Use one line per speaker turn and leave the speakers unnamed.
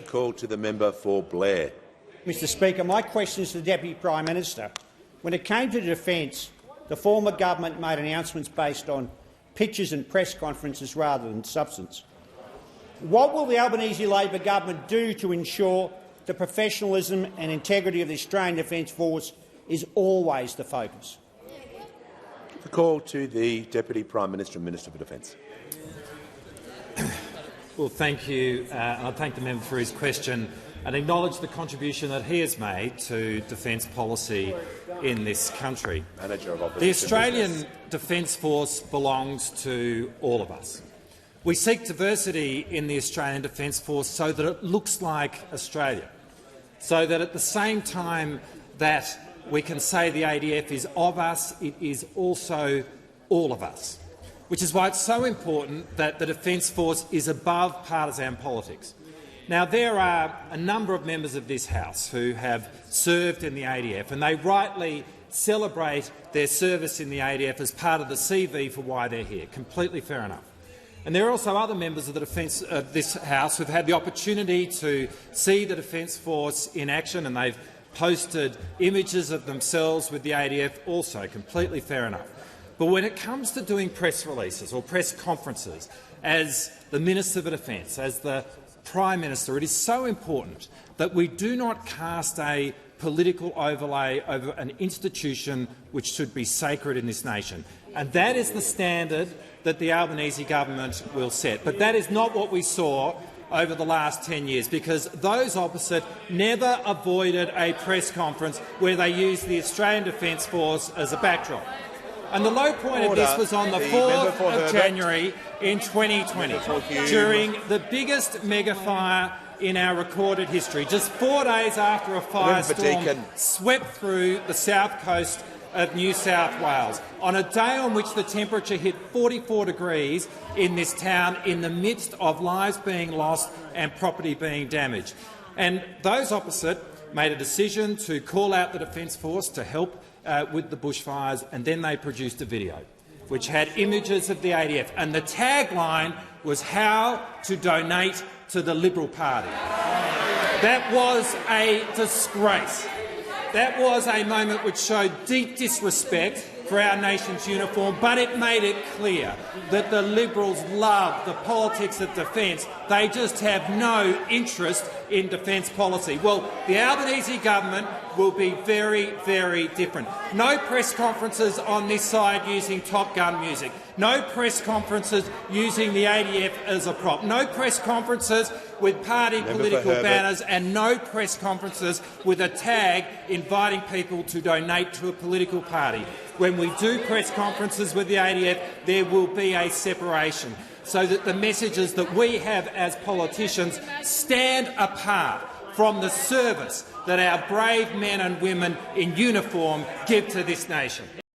call to the member for Blair.
Mr Speaker, my question is to the Deputy Prime Minister. When it came to defence, the former government made announcements based on pictures and press conferences rather than substance. What will the Albanese Labor government do to ensure the professionalism and integrity of the Australian Defence Force is always the focus?
The call to the Deputy Prime Minister and Minister for Defence.
Well, thank you, and I thank the member for his question and acknowledge the contribution that he has made to defence policy in this country. The Australian Defence Force belongs to all of us. We seek diversity in the Australian Defence Force so that it looks like Australia, so that at the same time that we can say the ADF is of us, it is also all of us, which is why it's so important that the Defence Force is above partisan politics. Now, there are a number of members of this House who have served in the ADF, and they rightly celebrate their service in the ADF as part of the CV for why they're here. Completely fair enough. And there are also other members of this House who have had the opportunity to see the Defence Force in action, and they've posted images of themselves with the ADF, also completely fair enough. But when it comes to doing press releases or press conferences, as the Minister for Defence, as the Prime Minister, it is so important that we do not cast a political overlay over an institution which should be sacred in this nation. And that is the standard that the Albanese government will set. But that is not what we saw over the last 10 years, because those opposite never avoided a press conference where they used the Australian Defence Force as a backdrop. And the low point of this was on the 4th of January in 2020, during the biggest mega-fire in our recorded history, just 4 days after a firestorm swept through the south coast of New South Wales, on a day on which the temperature hit 44 degrees in this town, in the midst of lives being lost and property being damaged. And those opposite made a decision to call out the Defence Force to help with the bushfires, and then they produced a video which had images of the ADF, and the tagline was "How to donate to the Liberal Party." That was a disgrace. That was a moment which showed deep disrespect for our nation's uniform, but it made it clear that the Liberals love the politics of defence. They just have no interest in defence policy. Well, the Albanese government will be very, very different. No press conferences on this side using Top Gun music. No press conferences using the ADF as a prop. No press conferences with party political banners, and no press conferences with a tag inviting people to donate to a political party. When we do press conferences with the ADF, there will be a separation, so that the messages that we have as politicians stand apart from the service that our brave men and women in uniform give to this nation.